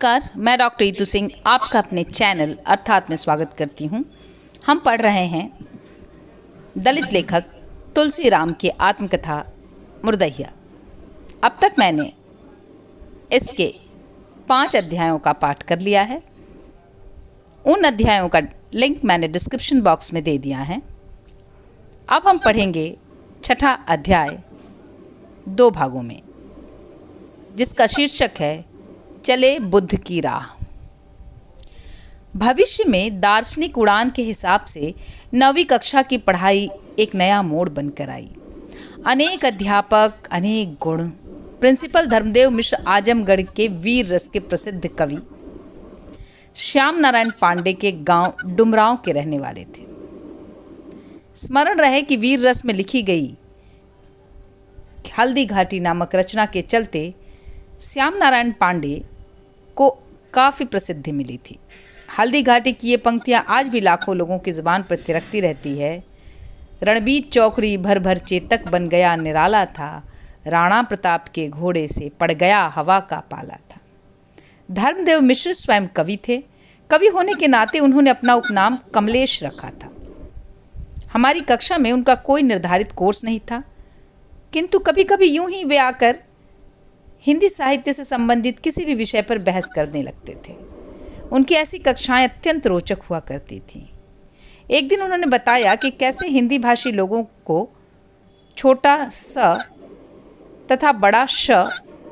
नमस्कार, मैं डॉक्टर ईतू सिंह आपका अपने चैनल अर्थात में स्वागत करती हूँ। हम पढ़ रहे हैं दलित लेखक तुलसी राम की आत्मकथा मुर्दैया। अब तक मैंने इसके 5 अध्यायों का पाठ कर लिया है। उन अध्यायों का लिंक मैंने डिस्क्रिप्शन बॉक्स में दे दिया है। अब हम पढ़ेंगे 6ठा अध्याय 2 भागों में, जिसका शीर्षक है चले बुद्ध की राह। भविष्य में दार्शनिक उड़ान के हिसाब से 9वीं कक्षा की पढ़ाई एक नया मोड़ बनकर आई। अनेक अध्यापक, अनेक गुण। प्रिंसिपल धर्मदेव मिश्र आजमगढ़ के वीर रस के प्रसिद्ध कवि श्याम नारायण पांडे के गांव डुमरांव के रहने वाले थे। स्मरण रहे कि वीर रस में लिखी गई हल्दी घाटी नामक रचना के चलते श्याम नारायण पांडे को काफ़ी प्रसिद्धि मिली थी। हल्दी घाटी की ये पंक्तियाँ आज भी लाखों लोगों की ज़ुबान पर थिरकती रहती है। रणबीर चौकरी भर भर चेतक बन गया निराला था, राणा प्रताप के घोड़े से पड़ गया हवा का पाला था। धर्मदेव मिश्र स्वयं कवि थे। कवि होने के नाते उन्होंने अपना उपनाम कमलेश रखा था। हमारी कक्षा में उनका कोई निर्धारित कोर्स नहीं था, किंतु कभी कभी यूं ही वे आकर हिंदी साहित्य से संबंधित किसी भी विषय पर बहस करने लगते थे। उनकी ऐसी कक्षाएं अत्यंत रोचक हुआ करती थीं। एक दिन उन्होंने बताया कि कैसे हिंदी भाषी लोगों को छोटा स तथा बड़ा श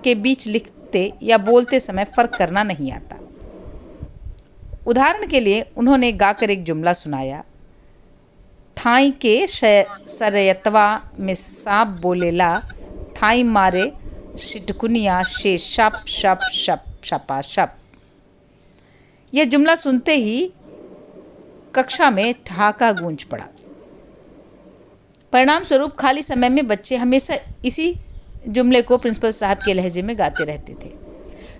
के बीच लिखते या बोलते समय फर्क करना नहीं आता। उदाहरण के लिए उन्होंने गाकर एक जुमला सुनाया, थाई के सरयतवा में सांप बोलेला, थाई मारे शिटकुनिया शे शप शप शप शपा शप। यह जुमला सुनते ही कक्षा में ठहाका गूंज पड़ा। परिणाम स्वरूप खाली समय में बच्चे हमेशा इसी जुमले को प्रिंसिपल साहब के लहजे में गाते रहते थे।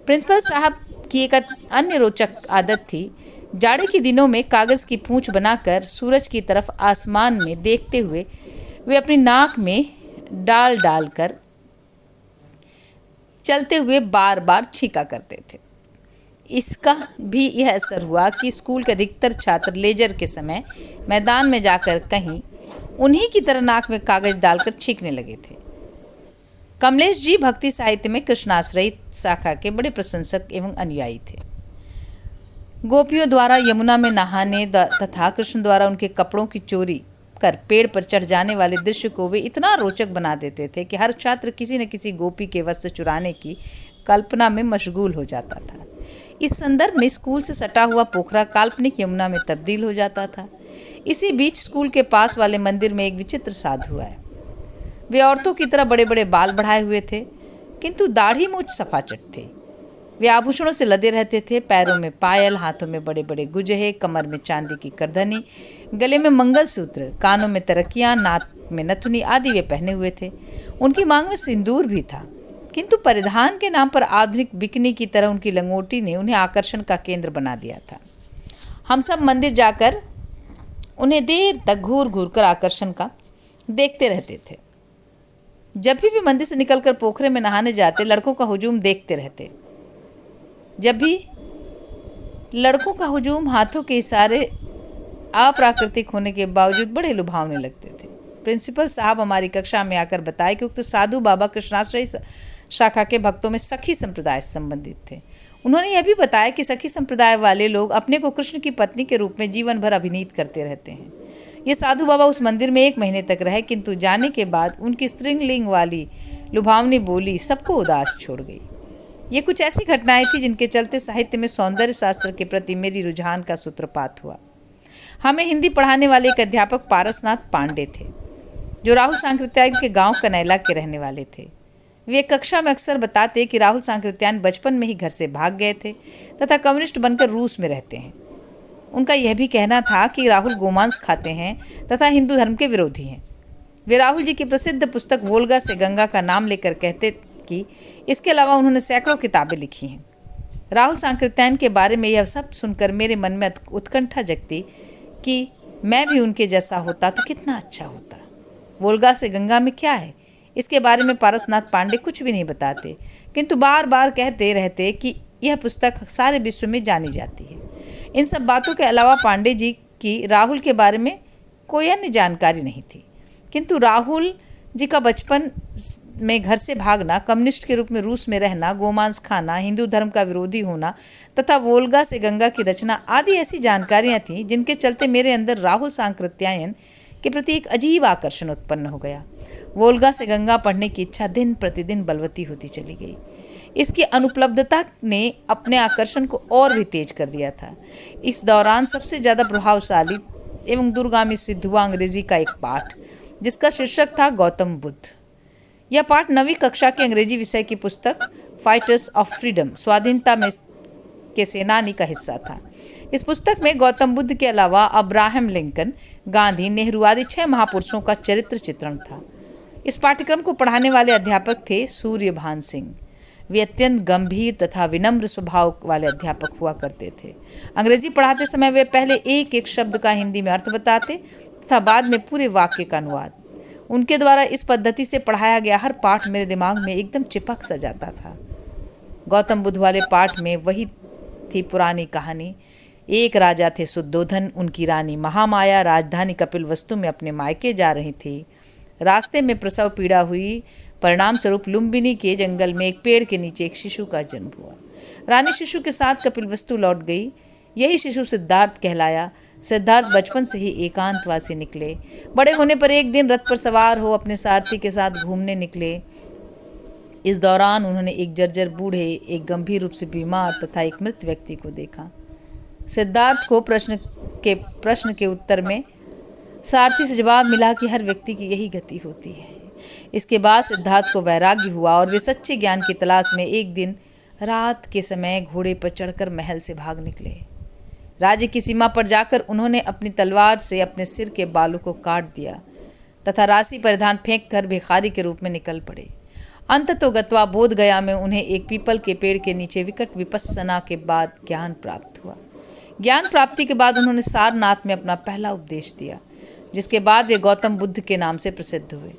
प्रिंसिपल साहब की एक अन्य रोचक आदत थी। जाड़े के दिनों में कागज़ की पूंछ बनाकर सूरज की तरफ आसमान में देखते हुए वे अपनी नाक में डाल डाल कर चलते हुए बार बार छींका करते थे। इसका भी यह असर हुआ कि स्कूल के अधिकतर छात्र लेजर के समय मैदान में जाकर कहीं उन्हीं की तरह नाक में कागज डालकर छींकने लगे थे। कमलेश जी भक्ति साहित्य में कृष्णाश्रयी शाखा के बड़े प्रशंसक एवं अनुयायी थे। गोपियों द्वारा यमुना में नहाने तथा कृष्ण द्वारा उनके कपड़ों की चोरी कर पेड़ पर चढ़ जाने वाले दृश्य को वे इतना रोचक बना देते थे कि हर छात्र किसी न किसी गोपी के वस्त्र चुराने की कल्पना में मशगूल हो जाता था। इस संदर्भ में स्कूल से सटा हुआ पोखरा काल्पनिक यमुना में तब्दील हो जाता था। इसी बीच स्कूल के पास वाले मंदिर में एक विचित्र साधु आए। वे औरतों की तरह बड़े बड़े बाल बढ़ाए हुए थे, किंतु दाढ़ी मूंछ सफाचट थे। वे आभूषणों से लदे रहते थे। पैरों में पायल, हाथों में बड़े बड़े गुजहे, कमर में चांदी की करधनी, गले में मंगलसूत्र, कानों में तरकियां, नाक में नथुनी आदि वे पहने हुए थे। उनकी मांग में सिंदूर भी था, किंतु परिधान के नाम पर आधुनिक बिकनी की तरह उनकी लंगोटी ने उन्हें आकर्षण का केंद्र बना दिया था। हम सब मंदिर जाकर उन्हें देर तक घूर घूर कर आकर्षण का देखते रहते थे। जब भी वे मंदिर से निकलकर पोखरे में नहाने जाते, लड़कों का हुजूम देखते रहते। जब भी लड़कों का हुजूम हाथों के इशारे अप्राकृतिक होने के बावजूद बड़े लुभावने लगते थे। प्रिंसिपल साहब हमारी कक्षा में आकर बताए कि उक्त साधु बाबा कृष्णाश्रयी शाखा के भक्तों में सखी संप्रदाय से संबंधित थे। उन्होंने यह भी बताया कि सखी संप्रदाय वाले लोग अपने को कृष्ण की पत्नी के रूप में जीवन भर अभिनीत करते रहते हैं। ये साधु बाबा उस मंदिर में 1 महीने तक रहे, किंतु जाने के बाद उनकी स्त्रीलिंग वाली लुभावनी बोली सबको उदास छोड़ गई। ये कुछ ऐसी घटनाएं थी जिनके चलते साहित्य में सौंदर्य शास्त्र के प्रति मेरी रुझान का सूत्रपात हुआ। हमें हिंदी पढ़ाने वाले एक अध्यापक पारसनाथ पांडे थे, जो राहुल सांकृत्यायन के गांव कनैला के रहने वाले थे। वे कक्षा में अक्सर बताते कि राहुल सांकृत्यायन बचपन में ही घर से भाग गए थे तथा कम्युनिस्ट बनकर रूस में रहते हैं। उनका यह भी कहना था कि राहुल गोमांस खाते हैं तथा हिंदू धर्म के विरोधी हैं। वे राहुल जी की प्रसिद्ध पुस्तक वोल्गा से गंगा का नाम लेकर कहते कि इसके अलावा उन्होंने सैकड़ों किताबें लिखी हैं। राहुल सांकृत्यायन के बारे में यह सब सुनकर मेरे मन में उत्कंठा जगती कि मैं भी उनके जैसा होता तो कितना अच्छा होता। वोल्गा से गंगा में क्या है, इसके बारे में पारसनाथ पांडे कुछ भी नहीं बताते, किंतु बार बार कहते रहते कि यह पुस्तक सारे विश्व में जानी जाती है। इन सब बातों के अलावा पांडे जी की राहुल के बारे में कोई अन्य जानकारी नहीं थी, किंतु राहुल जी का बचपन में घर से भागना, कम्युनिस्ट के रूप में रूस में रहना, गोमांस खाना, हिंदू धर्म का विरोधी होना तथा वोल्गा से गंगा की रचना आदि ऐसी जानकारियां थीं जिनके चलते मेरे अंदर राहुल सांकृत्यायन के प्रति एक अजीब आकर्षण उत्पन्न हो गया। वोल्गा से गंगा पढ़ने की इच्छा दिन प्रतिदिन बलवती होती चली गई। इसकी अनुपलब्धता ने अपने आकर्षण को और भी तेज कर दिया था। इस दौरान सबसे ज़्यादा प्रभावशाली एवं दूरगामी सिद्ध हुआ अंग्रेजी का एक पाठ, जिसका शीर्षक था गौतम बुद्ध। यह पाठ 9वीं कक्षा के अंग्रेजी विषय की पुस्तक फाइटर्स ऑफ फ्रीडम, स्वाधीनता में के सेनानी का हिस्सा था। इस पुस्तक में गौतम बुद्ध के अलावा अब्राहम लिंकन, गांधी, नेहरू आदि 6 महापुरुषों का चरित्र चित्रण था। इस पाठ्यक्रम को पढ़ाने वाले अध्यापक थे सूर्यभान सिंह। वे अत्यंत गंभीर तथा विनम्र स्वभाव वाले अध्यापक हुआ करते थे। अंग्रेजी पढ़ाते समय वे पहले एक एक शब्द का हिंदी में अर्थ बताते तथा बाद में पूरे वाक्य का अनुवाद। उनके द्वारा इस पद्धति से पढ़ाया गया हर पाठ मेरे दिमाग में एकदम चिपक सा जाता था। गौतम बुद्ध वाले पाठ में वही थी पुरानी कहानी। एक राजा थे शुद्धोधन, उनकी रानी महामाया राजधानी कपिलवस्तु में अपने मायके जा रही थी। रास्ते में प्रसव पीड़ा हुई, परिणाम स्वरूप लुम्बिनी के जंगल में एक पेड़ के नीचे एक शिशु का जन्म हुआ। रानी शिशु के साथ कपिलवस्तु लौट गई। यही शिशु सिद्धार्थ कहलाया। सिद्धार्थ बचपन से ही एकांतवासी निकले। बड़े होने पर एक दिन रथ पर सवार हो अपने सारथी के साथ घूमने निकले। इस दौरान उन्होंने एक जर्जर बूढ़े, एक गंभीर रूप से बीमार तथा एक मृत व्यक्ति को देखा। सिद्धार्थ को प्रश्न के उत्तर में सारथी से जवाब मिला कि हर व्यक्ति की यही गति होती है। इसके बाद सिद्धार्थ को वैराग्य हुआ और वे सच्चे ज्ञान की तलाश में एक दिन रात के समय घोड़े पर चढ़कर महल से भाग निकले। राज्य की सीमा पर जाकर उन्होंने अपनी तलवार से अपने सिर के बालों को काट दिया तथा राशि परिधान फेंक कर भिखारी के रूप में निकल पड़े। अंततोगत्वा बोध गया में उन्हें एक पीपल के पेड़ के नीचे विकट विपस्सना के बाद ज्ञान प्राप्त हुआ। ज्ञान प्राप्ति के बाद उन्होंने सारनाथ में अपना पहला उपदेश दिया, जिसके बाद वे गौतम बुद्ध के नाम से प्रसिद्ध हुए।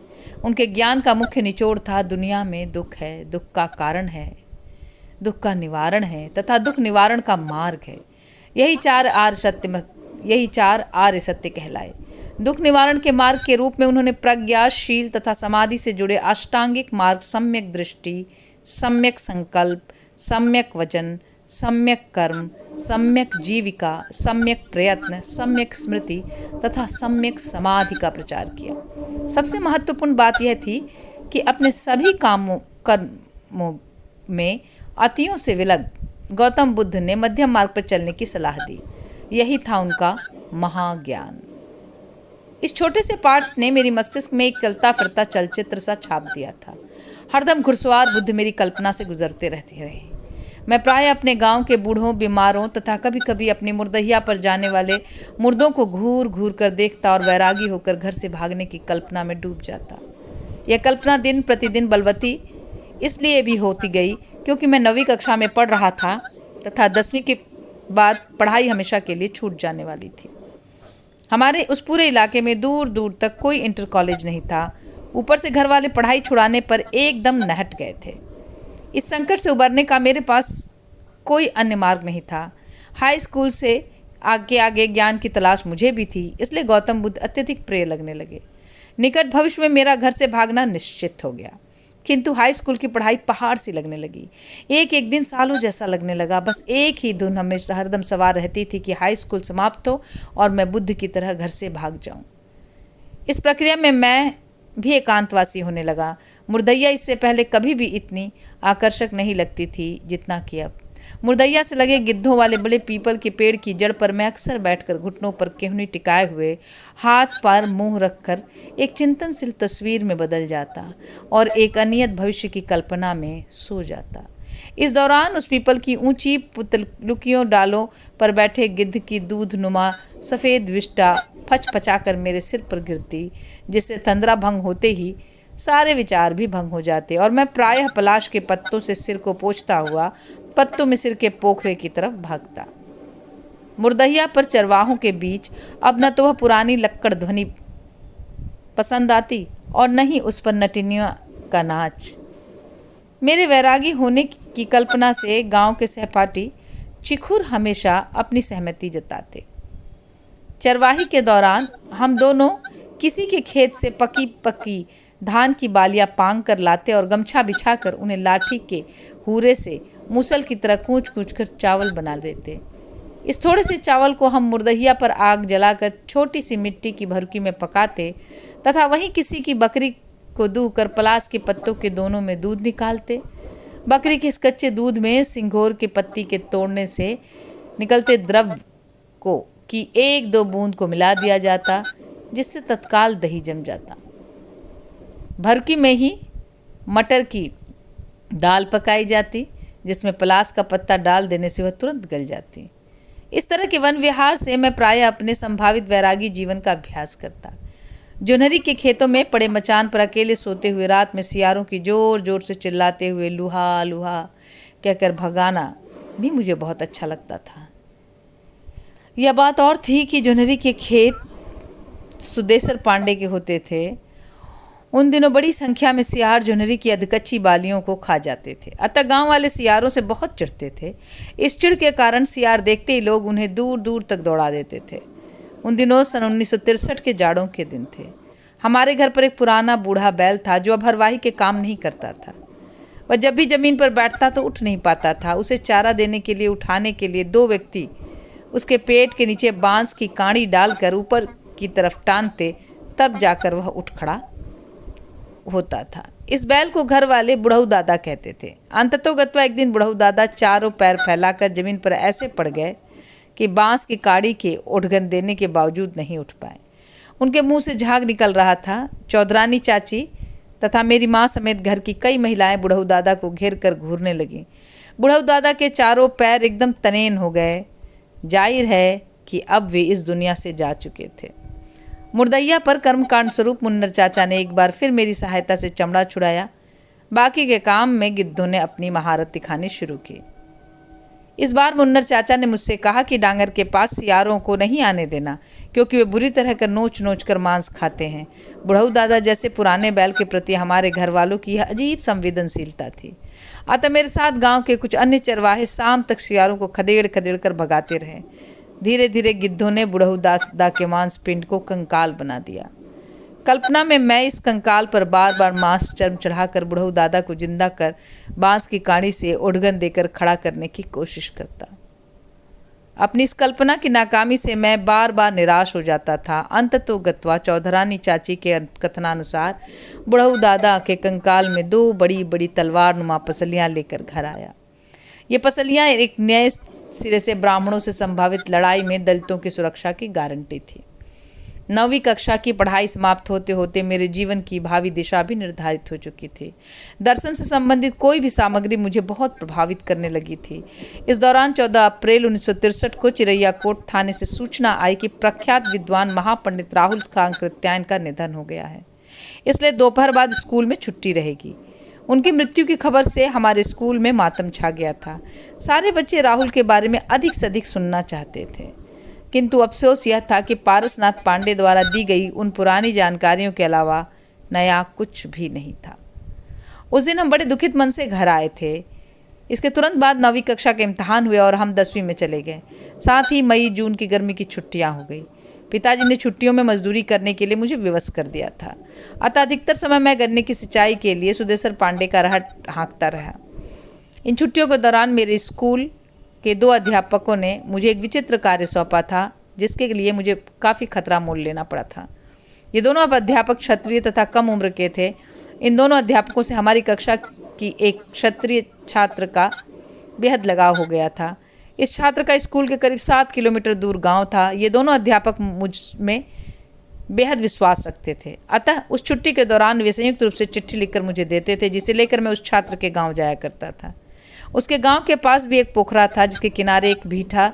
उनके ज्ञान का मुख्य निचोड़ था दुनिया में दुख है, दुख का कारण है, दुख का निवारण है तथा दुख निवारण का मार्ग है। यही चार आर्य सत्य कहलाए। दुख निवारण के मार्ग के रूप में उन्होंने प्रज्ञा, शील तथा समाधि से जुड़े अष्टांगिक मार्ग, सम्यक दृष्टि, सम्यक संकल्प, सम्यक वचन, सम्यक कर्म, सम्यक जीविका, सम्यक प्रयत्न, सम्यक स्मृति तथा सम्यक समाधि का प्रचार किया। सबसे महत्वपूर्ण बात यह थी कि अपने सभी कर्मों में अतियों से विलग गौतम बुद्ध ने मध्यम मार्ग पर चलने की सलाह दी। यही था उनका महाज्ञान। इस छोटे से पाठ ने मेरी मस्तिष्क में एक चलता फिरता चलचित्र सा छाप दिया था। हरदम घुड़सवार बुद्ध मेरी कल्पना से गुजरते रहते रहे। मैं प्राय अपने गांव के बूढ़ों, बीमारों तथा कभी कभी अपनी मुर्दहिया पर जाने वाले मुर्दों को घूर घूर कर देखता और वैरागी होकर घर से भागने की कल्पना में डूब जाता। यह कल्पना दिन प्रतिदिन बलवती इसलिए भी होती गई क्योंकि मैं 9वीं कक्षा में पढ़ रहा था तथा 10वीं के बाद पढ़ाई हमेशा के लिए छूट जाने वाली थी। हमारे उस पूरे इलाके में दूर दूर तक कोई इंटर कॉलेज नहीं था। ऊपर से घर वाले पढ़ाई छुड़ाने पर एकदम नहट गए थे। इस संकट से उबरने का मेरे पास कोई अन्य मार्ग नहीं था। हाई स्कूल से आगे ज्ञान की तलाश मुझे भी थी, इसलिए गौतम बुद्ध अत्यधिक प्रिय लगने लगे। निकट भविष्य में मेरा घर से भागना निश्चित हो गया, किंतु हाई स्कूल की पढ़ाई पहाड़ सी लगने लगी। एक एक दिन सालों जैसा लगने लगा। बस एक ही धुन हमेशा हरदम सवार रहती थी कि हाई स्कूल समाप्त हो और मैं बुद्ध की तरह घर से भाग जाऊं। इस प्रक्रिया में मैं भी एकांतवासी होने लगा। मुर्दैया इससे पहले कभी भी इतनी आकर्षक नहीं लगती थी जितना कि अब। मुर्दैया से लगे गिद्धों वाले बड़े पीपल के पेड़ की जड़ पर मैं अक्सर बैठकर घुटनों पर केहनी टिकाए हुए हाथ पर मुंह रखकर एक चिंतनशील तस्वीर में बदल जाता और एक अनियत भविष्य की कल्पना में सो जाता। इस दौरान उस पीपल की ऊंची पुतलुकियों डालों पर बैठे गिद्ध की दूध नुमा सफ़ेद विष्टा फचफचाकर मेरे सिर पर गिरती, जिससे तंद्रा भंग होते ही सारे विचार भी भंग हो जाते और मैं प्रायः पलाश के पत्तों से सिर को पोंछता हुआ पत्तों में सिर के पोखरे की तरफ भागता। मुर्दहिया पर चरवाहों के बीच अब न तो वह पुरानी लक्कड़ ध्वनि पसंद आती और न ही उस पर नटिनियों का नाच। मेरे वैरागी होने की कल्पना से गांव के सहपाठी चिखुर हमेशा अपनी सहमति जताते। चरवाही के दौरान हम दोनों किसी के खेत से पकी पकी धान की बालियां पांग कर लाते और गमछा बिछाकर उन्हें लाठी के हूरे से मूसल की तरह कूच कूच कर चावल बना देते। इस थोड़े से चावल को हम मुर्दहिया पर आग जलाकर छोटी सी मिट्टी की भरकी में पकाते तथा वहीं किसी की बकरी को दूह कर पलास के पत्तों के दोनों में दूध निकालते। बकरी के इस कच्चे दूध में सिंघोर के पत्ती के तोड़ने से निकलते द्रव को की एक दो बूंद को मिला दिया जाता, जिससे तत्काल दही जम जाता। भरकी में ही मटर की दाल पकाई जाती, जिसमें पलास का पत्ता डाल देने से वह तुरंत गल जाती। इस तरह के वन विहार से मैं प्रायः अपने संभावित वैरागी जीवन का अभ्यास करता। जोन्हरी के खेतों में पड़े मचान पर अकेले सोते हुए रात में सियारों की जोर जोर से चिल्लाते हुए लूहा लूहा कहकर भगाना भी मुझे बहुत अच्छा लगता था। यह बात और थी कि जोन्हरी के खेत सुदेसर पांडे के होते थे। उन दिनों बड़ी संख्या में सियार जोन्हरी की अधकच्ची बालियों को खा जाते थे, अतः गांव वाले सियारों से बहुत चिढ़ते थे। इस चिढ़ के कारण सियार देखते ही लोग उन्हें दूर दूर तक दौड़ा देते थे। उन दिनों सन 1963 के जाड़ों के दिन थे। हमारे घर पर एक पुराना बूढ़ा बैल था जो अब हरवाही के काम नहीं करता था। वह जब भी जमीन पर बैठता तो उठ नहीं पाता था। उसे चारा देने के लिए उठाने के लिए दो व्यक्ति उसके पेट के नीचे बांस की कांडी डालकर ऊपर की तरफ टानते, तब जाकर वह उठ खड़ा होता था। इस बैल को घर वाले बुढ़ऊ दादा कहते थे। अंततोगत्वा एक दिन बुढ़ऊ दादा चारों पैर फैलाकर जमीन पर ऐसे पड़ गए कि बांस की काड़ी के उठगन देने के बावजूद नहीं उठ पाए। उनके मुंह से झाग निकल रहा था। चौधरानी चाची तथा मेरी माँ समेत घर की कई महिलाएं बुढ़ऊ दादा को घेर कर घूरने लगीं। बुढ़ऊ दादा के चारों पैर एकदम तनेन हो गए। जाहिर है कि अब वे इस दुनिया से जा चुके थे। मुर्दैया पर कर्मकांड स्वरूप मुन्नर चाचा ने एक बार फिर मेरी सहायता से चमड़ा छुड़ाया। बाकी के काम में गिद्धों ने अपनी महारत दिखानी शुरू की। इस बार मुन्नर चाचा ने मुझसे कहा कि डांगर के पास सियारों को नहीं आने देना, क्योंकि वे बुरी तरह कर नोच नोच कर मांस खाते हैं। बुढ़ऊ दादा जैसे पुराने बैल के प्रति हमारे घर वालों की यह अजीब संवेदनशीलता थी। अतः मेरे साथ गांव के कुछ अन्य चरवाहे शाम तक सियारों को खदेड़ खदेड़ कर भगाते रहे। धीरे धीरे गिद्धों ने बुढ़ऊ दादा के मांस पिंड को कंकाल बना दिया। कल्पना में मैं इस कंकाल पर बार बार मांस चर्म चढ़ाकर बुढ़ऊ दादा को जिंदा कर बांस की काड़ी से उड़गन देकर खड़ा करने की कोशिश करता। अपनी इस कल्पना की नाकामी से मैं बार बार निराश हो जाता था। अंततोगत्वा चौधरानी चाची के कथनानुसार बुढ़ऊ दादा के कंकाल में दो बड़ी बड़ी तलवार नुमा पसलियाँ लेकर घर आया। ये पसलियाँ एक नए सिरे से ब्राह्मणों से संभावित लड़ाई में दलितों की सुरक्षा की गारंटी थी। 9वीं कक्षा की पढ़ाई समाप्त होते होते मेरे जीवन की भावी दिशा भी निर्धारित हो चुकी थी। दर्शन से संबंधित कोई भी सामग्री मुझे बहुत प्रभावित करने लगी थी। इस दौरान 14 अप्रैल 1963 को चिरैयाकोट थाने से सूचना आई कि प्रख्यात विद्वान महापंडित राहुल कांकृत्यायन का निधन हो गया है, इसलिए दोपहर बाद स्कूल में छुट्टी रहेगी। उनकी मृत्यु की खबर से हमारे स्कूल में मातम छा गया था। सारे बच्चे राहुल के बारे में अधिक से अधिक सुनना चाहते थे, किंतु अफसोस यह था कि पारसनाथ पांडे द्वारा दी गई उन पुरानी जानकारियों के अलावा नया कुछ भी नहीं था। उस दिन हम बड़े दुखित मन से घर आए थे। इसके तुरंत बाद 9वीं कक्षा के इम्तहान हुए और हम 10वीं में चले गए। साथ ही मई जून की गर्मी की छुट्टियां हो गई। पिताजी ने छुट्टियों में मजदूरी करने के लिए मुझे विवश कर दिया था। अतः अधिकतर समय मैं गन्ने की सिंचाई के लिए सुदेसर पांडे का राह हाँकता रहा। इन छुट्टियों के दौरान मेरे स्कूल के 2 अध्यापकों ने मुझे एक विचित्र कार्य सौंपा था, जिसके लिए मुझे काफ़ी खतरा मोल लेना पड़ा था। ये दोनों अब अध्यापक क्षत्रिय तथा कम उम्र के थे। इन दोनों अध्यापकों से हमारी कक्षा की एक क्षत्रिय छात्र का बेहद लगाव हो गया था। इस छात्र का स्कूल के करीब 7 किलोमीटर दूर गांव था। ये दोनों अध्यापक मुझ में बेहद विश्वास रखते थे। अतः उस छुट्टी के दौरान वे संयुक्त रूप से चिट्ठी लिखकर मुझे देते थे, जिसे लेकर मैं उस छात्र के गांव जाया करता था। उसके गांव के पास भी एक पोखरा था, जिसके किनारे एक भीठा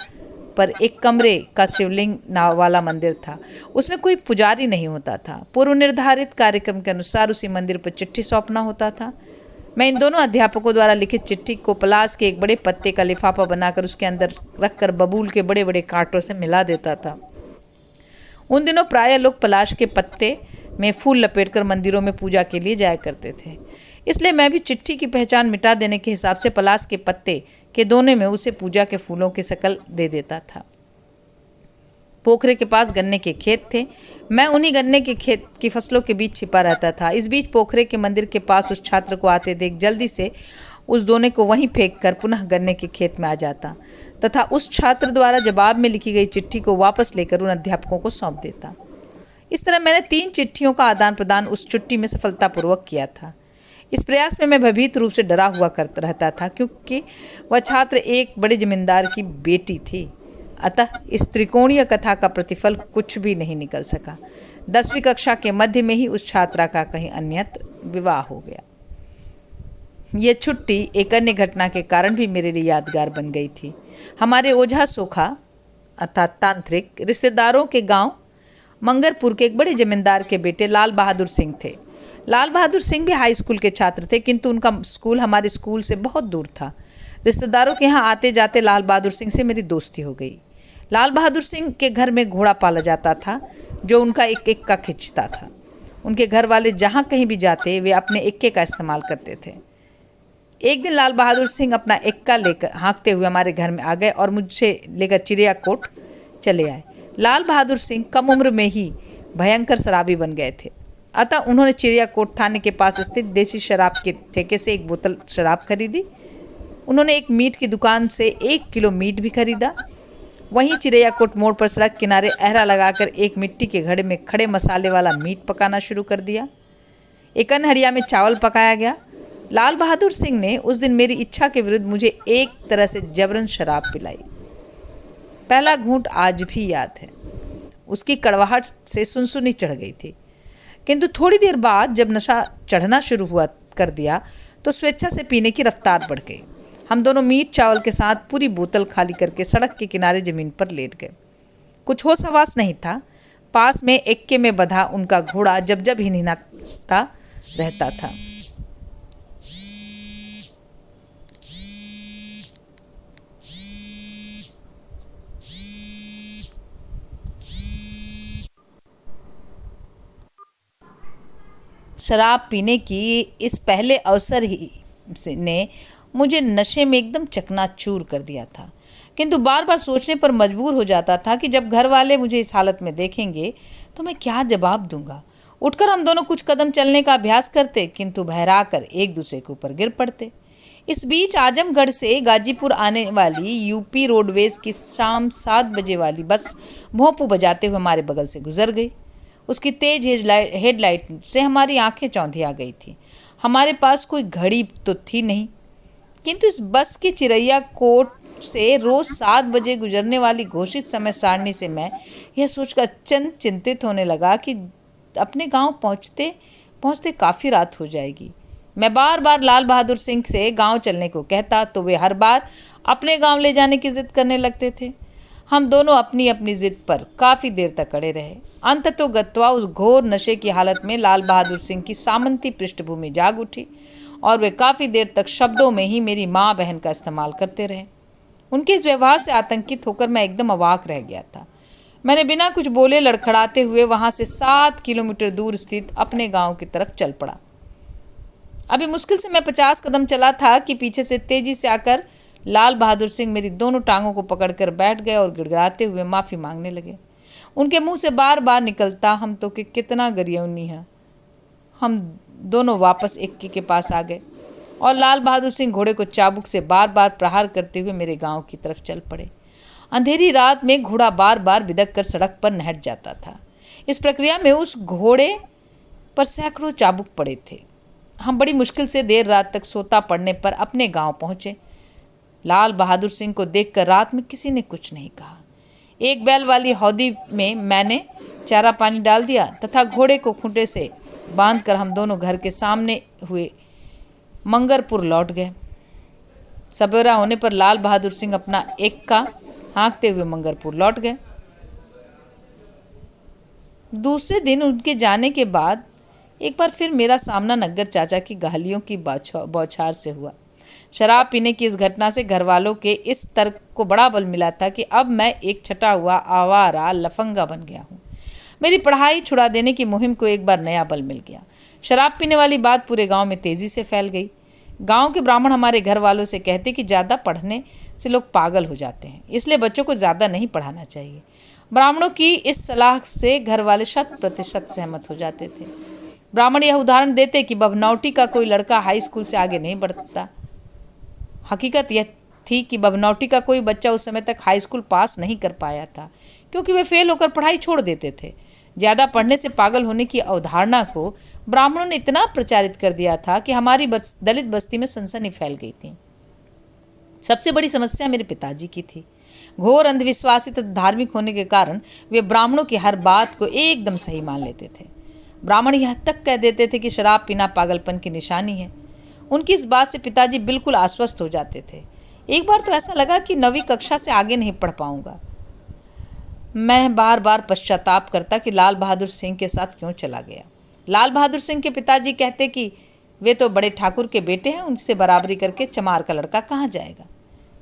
पर एक कमरे का शिवलिंग नाव वाला मंदिर था। उसमें कोई पुजारी नहीं होता था। पूर्व निर्धारित कार्यक्रम के अनुसार उसी मंदिर पर चिट्ठी सौंपना होता था। मैं इन दोनों अध्यापकों द्वारा लिखित चिट्ठी को पलाश के एक बड़े पत्ते का लिफाफा बनाकर उसके अंदर रखकर बबूल के बड़े बड़े कांटों से मिला देता था। उन दिनों प्रायः लोग पलाश के पत्ते में फूल लपेटकर मंदिरों में पूजा के लिए जाया करते थे। इसलिए मैं भी चिट्ठी की पहचान मिटा देने के हिसाब से पलास के पत्ते के दोने में उसे पूजा के फूलों की शक्ल दे देता था। पोखरे के पास गन्ने के खेत थे। मैं उन्हीं गन्ने के खेत की फसलों के बीच छिपा रहता था। इस बीच पोखरे के मंदिर के पास उस छात्र को आते देख जल्दी से उस दोने को वहीं फेंक कर पुनः गन्ने के खेत में आ जाता तथा उस छात्र द्वारा जवाब में लिखी गई चिट्ठी को वापस लेकर उन अध्यापकों को सौंप देता। इस तरह मैंने 3 चिट्ठियों का आदान प्रदान उस छुट्टी में सफलतापूर्वक किया था। इस प्रयास में मैं भयभीत रूप से डरा हुआ करता रहता था, क्योंकि वह छात्र एक बड़े जमींदार की बेटी थी। अतः इस त्रिकोणीय कथा का प्रतिफल कुछ भी नहीं निकल सका। 10वीं कक्षा के मध्य में ही उस छात्रा का कहीं अन्यत्र विवाह हो गया। यह छुट्टी एक अन्य घटना के कारण भी मेरे लिए यादगार बन गई थी। हमारे ओझा सोखा अर्थात तांत्रिक रिश्तेदारों के गांव मंगरपुर के एक बड़े जमींदार के बेटे लाल बहादुर सिंह थे। लाल बहादुर सिंह भी हाई स्कूल के छात्र थे, किंतु उनका स्कूल हमारे स्कूल से बहुत दूर था। रिश्तेदारों के यहाँ आते जाते लाल बहादुर सिंह से मेरी दोस्ती हो गई। लाल बहादुर सिंह के घर में घोड़ा पाला जाता था जो उनका एक एक्का खींचता था। उनके घर वाले जहाँ कहीं भी जाते वे अपने एक्के का इस्तेमाल करते थे। एक दिन लाल बहादुर सिंह अपना एक्का लेकर हाँकते हुए हमारे घर में आ गए और मुझसे लेकर चिड़ियाकोट चले आए। लाल बहादुर सिंह कम उम्र में ही भयंकर शराबी बन गए थे। अतः उन्होंने चिड़ियाकोट थाने के पास स्थित देसी शराब के ठेके से एक बोतल शराब खरीदी। उन्होंने एक मीट की दुकान से 1 किलो मीट भी खरीदा। वहीं चिड़ियाकोट मोड़ पर सड़क किनारे अहरा लगाकर एक मिट्टी के घड़े में खड़े मसाले वाला मीट पकाना शुरू कर दिया। एक अन्य हड़िया में चावल पकाया गया। लाल बहादुर सिंह ने उस दिन मेरी इच्छा के विरुद्ध मुझे एक तरह से जबरन शराब पिलाई। पहला घूंट आज भी याद है। उसकी कड़वाहट से सुनसुनी चढ़ गई थी, किंतु थोड़ी देर बाद जब नशा चढ़ना शुरू हुआ कर दिया तो स्वेच्छा से पीने की रफ्तार बढ़ गई। हम दोनों मीट चावल के साथ पूरी बोतल खाली करके सड़क के किनारे जमीन पर लेट गए। कुछ होश हवास नहीं था। पास में एक्के में बंधा उनका घोड़ा जब जब हिनहिनाता रहता था। शराब पीने की इस पहले अवसर ही ने मुझे नशे में एकदम चकनाचूर कर दिया था, किंतु बार बार सोचने पर मजबूर हो जाता था कि जब घर वाले मुझे इस हालत में देखेंगे तो मैं क्या जवाब दूंगा। उठकर हम दोनों कुछ कदम चलने का अभ्यास करते, किंतु बहरा कर एक दूसरे के ऊपर गिर पड़ते। इस बीच आजमगढ़ से गाजीपुर आने वाली यूपी रोडवेज की शाम 7 बजे वाली बस भोंपू बजाते हुए हमारे बगल से गुजर गई। उसकी तेज हेडलाइट से हमारी आंखें चौंधी आ गई थी। हमारे पास कोई घड़ी तो थी नहीं, किंतु इस बस की चिड़ियाकोट से रोज 7 बजे गुजरने वाली घोषित समय सारणी से मैं यह सोचकर अत्यंत चिंतित होने लगा कि अपने गांव पहुंचते पहुंचते काफ़ी रात हो जाएगी। मैं बार बार लाल बहादुर सिंह से गांव चलने को कहता तो वे हर बार अपने गांव ले जाने की जिद करने लगते थे। हम दोनों अपनी अपनी जिद पर काफ़ी देर तक अड़े रहे। अंततोगत्वा उस घोर नशे की हालत में लाल बहादुर सिंह की सामंती पृष्ठभूमि जाग उठी और वे काफ़ी देर तक शब्दों में ही मेरी माँ बहन का इस्तेमाल करते रहे। उनके इस व्यवहार से आतंकित होकर मैं एकदम अवाक रह गया था। मैंने बिना कुछ बोले लड़खड़ाते हुए वहाँ से 7 किलोमीटर दूर स्थित अपने गांव की तरफ चल पड़ा। अभी मुश्किल से मैं 50 कदम चला था कि पीछे से तेजी से आकर लाल बहादुर सिंह मेरी दोनों टांगों को पकड़कर बैठ गए और गिड़गिड़ाते हुए माफ़ी मांगने लगे। उनके मुंह से बार बार निकलता, हम तो कि कितना गरियौनी है। हम दोनों वापस एक्के के पास आ गए और लाल बहादुर सिंह घोड़े को चाबुक से बार बार प्रहार करते हुए मेरे गांव की तरफ चल पड़े। अंधेरी रात में घोड़ा बार बार बिदक कर सड़क पर नहट जाता था। इस प्रक्रिया में उस घोड़े पर सैकड़ों चाबुक पड़े थे। हम बड़ी मुश्किल से देर रात तक सोता पड़ने पर अपने गांव पहुंचे। लाल बहादुर सिंह को देखकर रात में किसी ने कुछ नहीं कहा। एक बैल वाली हौदी में मैंने चारा पानी डाल दिया तथा घोड़े को खूंटे से बांधकर हम दोनों घर के सामने हुए मंगरपुर लौट गए। सवेरा होने पर लाल बहादुर सिंह अपना एक्का हाँकते हुए मंगरपुर लौट गए। दूसरे दिन उनके जाने के बाद एक बार फिर मेरा सामना नग्गर चाचा की गालियों की बौछार से हुआ। शराब पीने की इस घटना से घर वालों के इस तर्क को बड़ा बल मिला था कि अब मैं एक छटा हुआ आवारा लफंगा बन गया हूँ। मेरी पढ़ाई छुड़ा देने की मुहिम को एक बार नया बल मिल गया। शराब पीने वाली बात पूरे गांव में तेजी से फैल गई। गांव के ब्राह्मण हमारे घर वालों से कहते कि ज़्यादा पढ़ने से लोग पागल हो जाते हैं, इसलिए बच्चों को ज़्यादा नहीं पढ़ाना चाहिए। ब्राह्मणों की इस सलाह से घर वाले 100% सहमत हो जाते थे। ब्राह्मण यह उदाहरण देते कि बभनौटी का कोई लड़का हाई स्कूल से आगे नहीं बढ़ता। हकीकत यह थी कि बभनौटी का कोई बच्चा उस समय तक हाई स्कूल पास नहीं कर पाया था, क्योंकि वे फेल होकर पढ़ाई छोड़ देते थे। ज़्यादा पढ़ने से पागल होने की अवधारणा को ब्राह्मणों ने इतना प्रचारित कर दिया था कि हमारी दलित बस्ती में सनसनी फैल गई थी। सबसे बड़ी समस्या मेरे पिताजी की थी। घोर अंधविश्वासी तथा धार्मिक होने के कारण वे ब्राह्मणों की हर बात को एकदम सही मान लेते थे। ब्राह्मण यह तक कह देते थे कि शराब पीना पागलपन की निशानी है। उनकी इस बात से पिताजी बिल्कुल आश्वस्त हो जाते थे। एक बार तो ऐसा लगा कि 9वीं कक्षा से आगे नहीं पढ़ पाऊंगा। मैं बार बार पश्चाताप करता कि लाल बहादुर सिंह के साथ क्यों चला गया। लाल बहादुर सिंह के पिताजी कहते कि वे तो बड़े ठाकुर के बेटे हैं, उनसे बराबरी करके चमार का लड़का कहाँ जाएगा।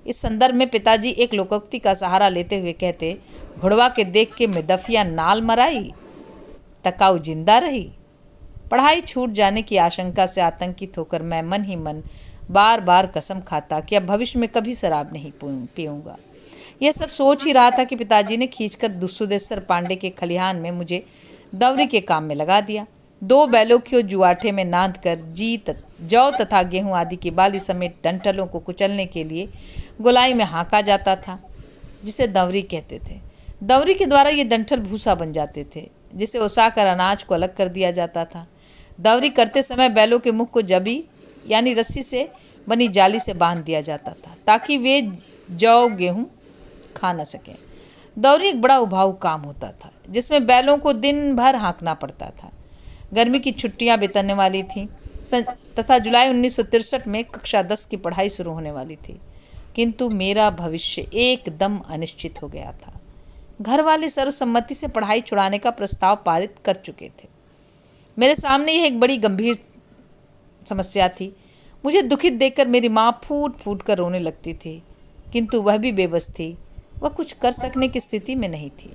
इस संदर्भ में पिताजी एक लोकोक्ति का सहारा लेते हुए कहते, घुड़वा के देख के मिदफिया नाल मराई, तकाऊ जिंदा रही। पढ़ाई छूट जाने की आशंका से आतंकित होकर मैं मन ही मन बार बार कसम खाता कि अब भविष्य में कभी शराब नहीं पीऊँगा। यह सब सोच ही रहा था कि पिताजी ने खींचकर सुदेश्वर पांडे के खलिहान में मुझे दवरी के काम में लगा दिया। 2 बैलों को जुआठे में नांद कर जौ तथा गेहूं आदि की बाली समेत डंठलों को कुचलने के लिए गोलाई में हाँका जाता था, जिसे दवरी कहते थे। दवरी के द्वारा ये डंठल भूसा बन जाते थे, जिसे ओसाकर अनाज को अलग कर दिया जाता था। दवरी करते समय बैलों के मुख को जबी यानी रस्सी से बनी जाली से बांध दिया जाता था, ताकि वे जौ गेहूँ खा न सकें। दौरी एक बड़ा उबाऊ काम होता था, जिसमें बैलों को दिन भर हाँकना पड़ता था। गर्मी की छुट्टियां बिताने वाली थीं तथा जुलाई 1963 में कक्षा 10 की पढ़ाई शुरू होने वाली थी, किंतु मेरा भविष्य एकदम अनिश्चित हो गया था। घर वाले सर्वसम्मति से पढ़ाई छुड़ाने का प्रस्ताव पारित कर चुके थे। मेरे सामने यह एक बड़ी गंभीर समस्या थी। मुझे दुखित देखकर मेरी माँ फूट फूट कर रोने लगती थी, किंतु वह भी बेबस थी। वह कुछ कर सकने की स्थिति में नहीं थी।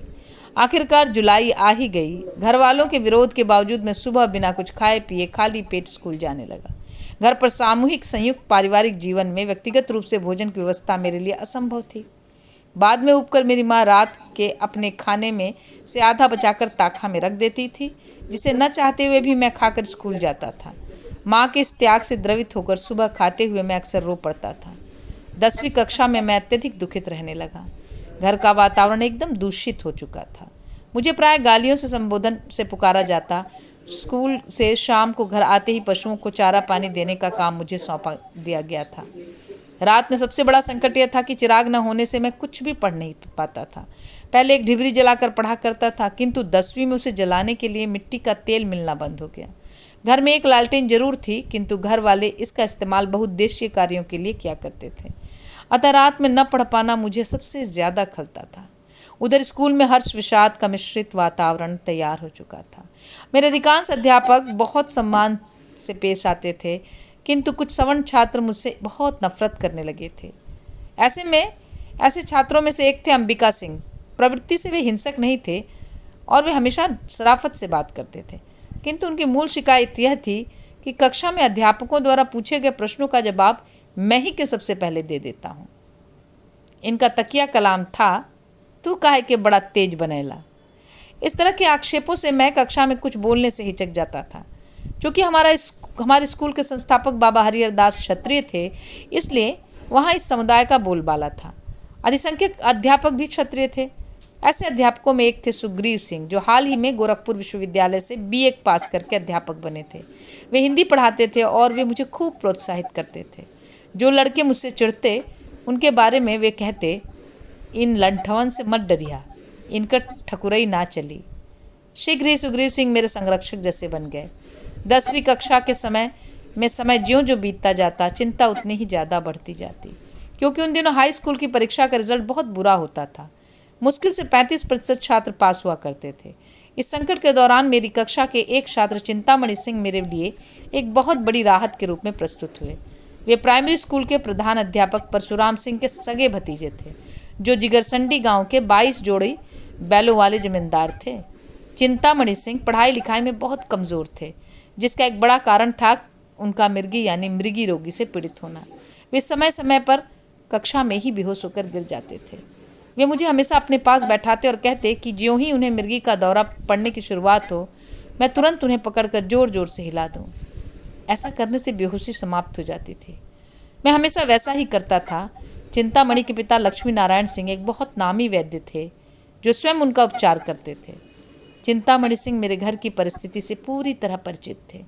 आखिरकार जुलाई आ ही गई। घर वालों के विरोध के बावजूद मैं सुबह बिना कुछ खाए पिए खाली पेट स्कूल जाने लगा। घर पर सामूहिक संयुक्त पारिवारिक जीवन में व्यक्तिगत रूप से भोजन की व्यवस्था मेरे लिए असंभव थी। बाद में उबकर मेरी माँ रात के अपने खाने में से आधा बचाकर ताखा में रख देती थी, जिसे न चाहते हुए भी मैं खाकर स्कूल जाता था। माँ के इस त्याग से द्रवित होकर सुबह खाते हुए मैं अक्सर रो पड़ता था। 10वीं कक्षा में मैं अत्यधिक दुखित रहने लगा। घर का वातावरण एकदम दूषित हो चुका था। मुझे प्राय गालियों से संबोधन से पुकारा जाता। स्कूल से शाम को घर आते ही पशुओं को चारा पानी देने का काम मुझे सौंपा दिया गया था। रात में सबसे बड़ा संकट यह था कि चिराग न होने से मैं कुछ भी पढ़ नहीं पाता था। पहले एक ढिबरी जलाकर पढ़ा करता था, किंतु 10वीं में उसे जलाने के लिए मिट्टी का तेल मिलना बंद हो गया। घर में एक लालटेन जरूर थी, किंतु घर वाले इसका इस्तेमाल बहुउद्देशीय कार्यों के लिए किया करते थे। अतः रात में न पढ़ पाना मुझे सबसे ज़्यादा खलता था। उधर स्कूल में हर्ष विषाद का मिश्रित वातावरण तैयार हो चुका था। मेरे अधिकांश अध्यापक बहुत सम्मान से पेश आते थे, किंतु कुछ सवर्ण छात्र मुझसे बहुत नफरत करने लगे थे। ऐसे छात्रों में से एक थे अंबिका सिंह। प्रवृत्ति से वे हिंसक नहीं थे और वे हमेशा शराफत से बात करते थे, किंतु उनकी मूल शिकायत यह थी कि कक्षा में अध्यापकों द्वारा पूछे गए प्रश्नों का जवाब मैं ही क्यों सबसे पहले दे देता हूँ। इनका तकिया कलाम था, तू काहे के बड़ा तेज बनेला। इस तरह के आक्षेपों से मैं कक्षा में कुछ बोलने से हिचक जाता था। चूँकि हमारे स्कूल के संस्थापक बाबा हरिहर दास क्षत्रिय थे, इसलिए वहाँ इस समुदाय का बोलबाला था। अधिसंख्यक अध्यापक भी क्षत्रिय थे। ऐसे अध्यापकों में एक थे सुग्रीव सिंह, जो हाल ही में गोरखपुर विश्वविद्यालय से BA पास करके अध्यापक बने थे। वे हिंदी पढ़ाते थे और वे मुझे खूब प्रोत्साहित करते थे। जो लड़के मुझसे चिढ़ते, उनके बारे में वे कहते, इन लंठवन से मत डरिया, इनका ठकुरई ना चली। शीघ्र ही सुग्रीव सिंह मेरे संरक्षक जैसे बन गए। 10वीं कक्षा के समय ज्यों बीतता जाता, चिंता उतनी ही ज़्यादा बढ़ती जाती, क्योंकि उन दिनों हाई स्कूल की परीक्षा का रिजल्ट बहुत बुरा होता था। मुश्किल से 35% छात्र पास हुआ करते थे। इस संकट के दौरान मेरी कक्षा के एक छात्र चिंतामणि सिंह मेरे लिए एक बहुत बड़ी राहत के रूप में प्रस्तुत हुए। वे प्राइमरी स्कूल के प्रधान अध्यापक परशुराम सिंह के सगे भतीजे थे, जो जिगरसंडी गांव के 22 जोड़ी बैलों वाले जमींदार थे। चिंतामणि सिंह पढ़ाई लिखाई में बहुत कमज़ोर थे, जिसका एक बड़ा कारण था उनका मिर्गी यानी मृगी रोगी से पीड़ित होना। वे समय समय पर कक्षा में ही बेहोश होकर गिर जाते थे। वे मुझे हमेशा अपने पास बैठाते और कहते कि ज्यों ही उन्हें मिर्गी का दौरा पड़ने की शुरुआत हो, मैं तुरंत उन्हें पकड़कर जोर जोर से हिला दूं। ऐसा करने से बेहोशी समाप्त हो जाती थी। मैं हमेशा वैसा ही करता था। चिंतामणि के पिता लक्ष्मी नारायण सिंह एक बहुत नामी वैद्य थे, जो स्वयं उनका उपचार करते थे। चिंतामणि सिंह मेरे घर की परिस्थिति से पूरी तरह परिचित थे।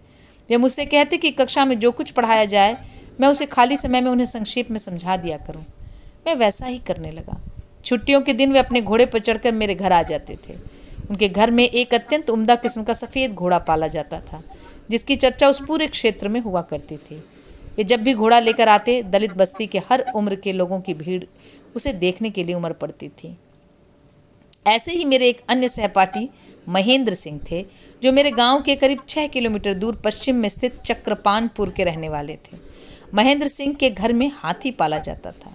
वे मुझसे कहते कि कक्षा में जो कुछ पढ़ाया जाए, मैं उसे खाली समय में उन्हें संक्षेप में समझा दिया करूं। मैं वैसा ही करने लगा। छुट्टियों के दिन वे अपने घोड़े पर चढ़कर मेरे घर आ जाते थे। उनके घर में एक अत्यंत उम्दा किस्म का सफ़ेद घोड़ा पाला जाता था, जिसकी चर्चा उस पूरे क्षेत्र में हुआ करती थी। वे जब भी घोड़ा लेकर आते, दलित बस्ती के हर उम्र के लोगों की भीड़ उसे देखने के लिए उमड़ पड़ती थी। ऐसे ही मेरे एक अन्य सहपाठी महेंद्र सिंह थे, जो मेरे गांव के करीब 6 किलोमीटर दूर पश्चिम में स्थित चक्रपानपुर के रहने वाले थे। महेंद्र सिंह के घर में हाथी पाला जाता था।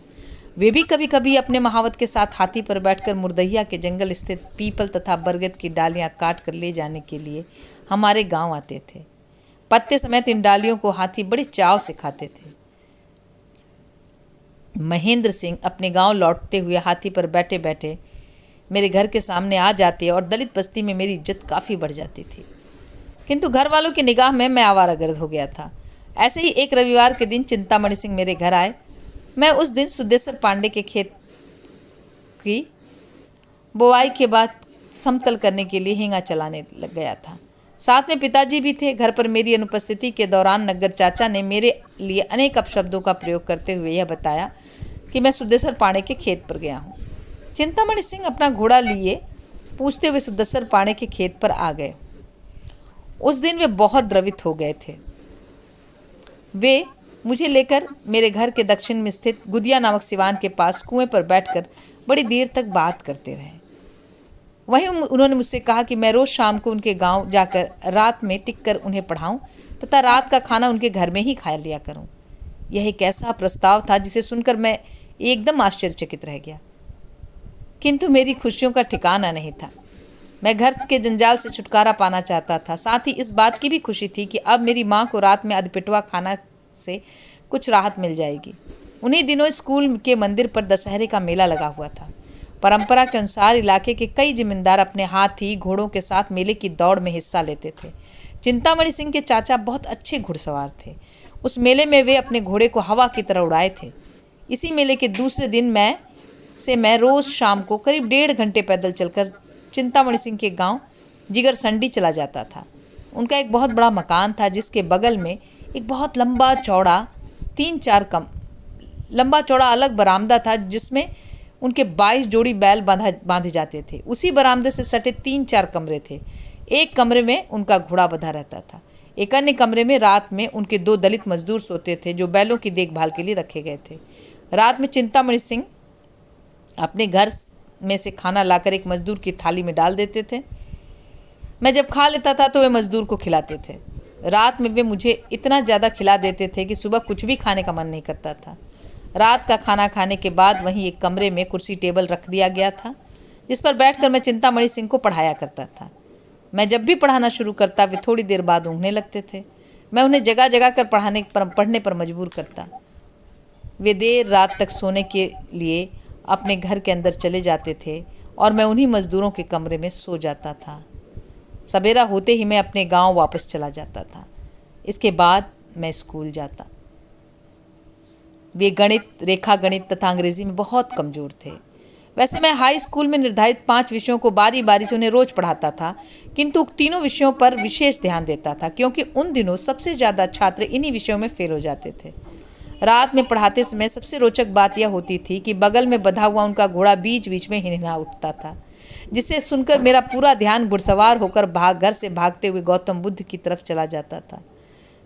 वे भी कभी कभी अपने महावत के साथ हाथी पर बैठकर मुर्दहिया के जंगल स्थित पीपल तथा बरगद की डालियां काट कर ले जाने के लिए हमारे गांव आते थे। पत्ते समेत इन डालियों को हाथी बड़े चाव से खाते थे। महेंद्र सिंह अपने गांव लौटते हुए हाथी पर बैठे बैठे मेरे घर के सामने आ जाते और दलित बस्ती में मेरी इज्जत काफ़ी बढ़ जाती थी। किंतु घर वालों की निगाह में मैं आवारागर्द हो गया था। ऐसे ही एक रविवार के दिन चिंतामणि सिंह मेरे घर आए। मैं उस दिन सुदेश्वर पांडे के खेत की बुआई के बाद समतल करने के लिए हेंगा चलाने लग गया था। साथ में पिताजी भी थे। घर पर मेरी अनुपस्थिति के दौरान नग्गर चाचा ने मेरे लिए अनेक अपशब्दों का प्रयोग करते हुए यह बताया कि मैं सुदेश्वर पांडे के खेत पर गया हूँ। चिंतामणि सिंह अपना घोड़ा लिए पूछते हुए सुदेश्वर पांडे के खेत पर आ गए। उस दिन वे बहुत द्रवित हो गए थे। वे मुझे लेकर मेरे घर के दक्षिण में स्थित गुदिया नामक सिवान के पास कुएं पर बैठकर बड़ी देर तक बात करते रहे। वहीं उन्होंने मुझसे कहा कि मैं रोज़ शाम को उनके गांव जाकर रात में टिककर उन्हें पढ़ाऊं तथा रात का खाना उनके घर में ही खा लिया करूं। यह एक ऐसा प्रस्ताव था जिसे सुनकर मैं एकदम आश्चर्यचकित रह गया, किंतु मेरी खुशियों का ठिकाना नहीं था। मैं घर के जंजाल से छुटकारा पाना चाहता था। साथ ही इस बात की भी खुशी थी कि अब मेरी माँ को रात में अधपिटवा खाना से कुछ राहत मिल जाएगी। उन्हीं दिनों स्कूल के मंदिर पर दशहरे का मेला लगा हुआ था। परंपरा के अनुसार इलाके के कई जमींदार अपने हाथी घोड़ों के साथ मेले की दौड़ में हिस्सा लेते थे। चिंतामणि सिंह के चाचा बहुत अच्छे घुड़सवार थे। उस मेले में वे अपने घोड़े को हवा की तरह उड़ाए थे। इसी मेले के दूसरे दिन मैं रोज़ शाम को करीब 1.5 घंटे पैदल चलकर चिंतामणि सिंह के गांव जिगर संडी चला जाता था। उनका एक बहुत बड़ा मकान था, जिसके बगल में एक बहुत लंबा चौड़ा अलग बरामदा था, जिसमें उनके 22 जोड़ी बैल बांधे जाते थे। उसी बरामदे से सटे 3-4 कमरे थे। एक कमरे में उनका घोड़ा बंधा रहता था। एक अन्य कमरे में रात में उनके 2 दलित मजदूर सोते थे, जो बैलों की देखभाल के लिए रखे गए थे। रात में चिंतामणि सिंह अपने घर में से खाना लाकर एक मजदूर की थाली में डाल देते थे। मैं जब खा लेता था तो वे मजदूर को खिलाते थे। रात में वे मुझे इतना ज़्यादा खिला देते थे कि सुबह कुछ भी खाने का मन नहीं करता था। रात का खाना खाने के बाद वहीं एक कमरे में कुर्सी टेबल रख दिया गया था, जिस पर बैठकर मैं चिंतामणि सिंह को पढ़ाया करता था। मैं जब भी पढ़ाना शुरू करता, वे थोड़ी देर बाद ऊँघने लगते थे। मैं उन्हें जगह जगह कर पढ़ने पर मजबूर करता। वे देर रात तक सोने के लिए अपने घर के अंदर चले जाते थे और मैं उन्हीं मजदूरों के कमरे में सो जाता था। सवेरा होते ही मैं अपने गांव वापस चला जाता था। इसके बाद मैं स्कूल जाता। वे गणित, रेखा गणित तथा अंग्रेजी में बहुत कमज़ोर थे। वैसे मैं हाई स्कूल में निर्धारित 5 विषयों को बारी बारी से उन्हें रोज़ पढ़ाता था, किंतु तीनों विषयों पर विशेष ध्यान देता था, क्योंकि उन दिनों सबसे ज़्यादा छात्र इन्हीं विषयों में फेल हो जाते थे। रात में पढ़ाते समय सबसे रोचक बात यह होती थी कि बगल में बंधा हुआ उनका घोड़ा बीच बीच में हिनहिना उठता था, जिसे सुनकर मेरा पूरा ध्यान घुड़सवार होकर घर से भागते हुए गौतम बुद्ध की तरफ चला जाता था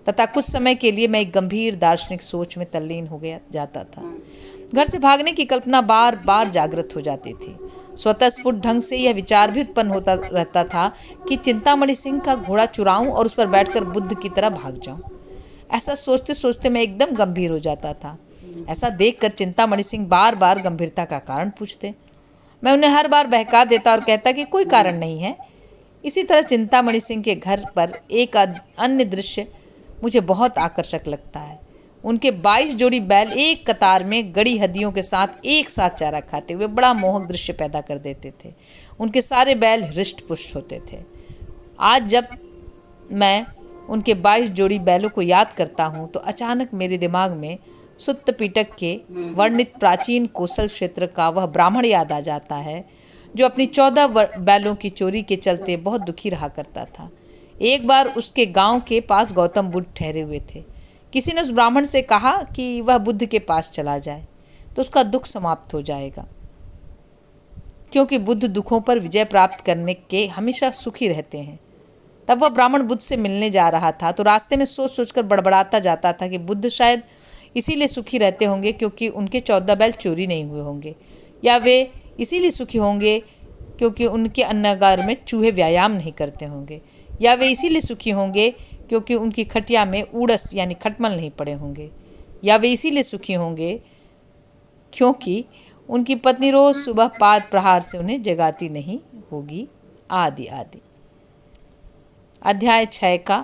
तथा कुछ समय के लिए मैं एक गंभीर दार्शनिक सोच में तल्लीन हो जाता था। घर से भागने की कल्पना बार बार जागृत हो जाती थी। स्वतः स्फुट ढंग से यह विचार भी उत्पन्न होता रहता था कि चिंतामणि सिंह का घोड़ा चुराऊं और उस पर बैठकर बुद्ध की तरह भाग जाऊं। ऐसा सोचते सोचते मैं एकदम गंभीर हो जाता था। ऐसा देखकर चिंतामणि सिंह बार बार गंभीरता का कारण पूछते। मैं उन्हें हर बार बहका देता और कहता कि कोई कारण नहीं है, इसी तरह चिंतामणि सिंह के घर पर एक अन्य दृश्य मुझे बहुत आकर्षक लगता है। उनके 22 जोड़ी बैल एक कतार में गड़ी हड्डियों के साथ एक साथ चारा खाते हुए बड़ा मोहक दृश्य पैदा कर देते थे। उनके सारे बैल हृष्ट पुष्ट होते थे। आज जब मैं उनके 22 जोड़ी बैलों को याद करता हूँ तो अचानक मेरे दिमाग में सुत्त पिटक के वर्णित प्राचीन कोसल क्षेत्र का वह ब्राह्मण याद आ जाता है जो अपनी 14 बैलों की चोरी के चलते बहुत दुखी रहा करता था। एक बार उसके गांव के पास गौतम बुद्ध ठहरे हुए थे। किसी ने उस ब्राह्मण से कहा कि वह बुद्ध के पास चला जाए तो उसका दुख समाप्त हो जाएगा, क्योंकि बुद्ध दुखों पर विजय प्राप्त करने के हमेशा सुखी रहते हैं। तब वह ब्राह्मण बुद्ध से मिलने जा रहा था तो रास्ते में सोच सोचकर बड़बड़ाता जाता था कि बुद्ध शायद इसीलिए सुखी रहते होंगे क्योंकि उनके 14 बैल चोरी नहीं हुए होंगे, या वे इसीलिए सुखी होंगे क्योंकि उनके अन्नागार में चूहे व्यायाम नहीं करते होंगे, या वे इसीलिए सुखी होंगे क्योंकि उनकी खटिया में ऊड़स यानी खटमल नहीं पड़े होंगे, या वे इसीलिए सुखी होंगे क्योंकि उनकी पत्नी रोज सुबह पाद प्रहार से उन्हें जगाती नहीं होगी, आदि आदि। अध्याय 6 का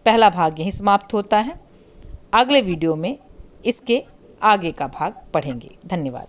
पहला भाग यहीं समाप्त होता है। अगले वीडियो में इसके आगे का भाग पढ़ेंगे। धन्यवाद।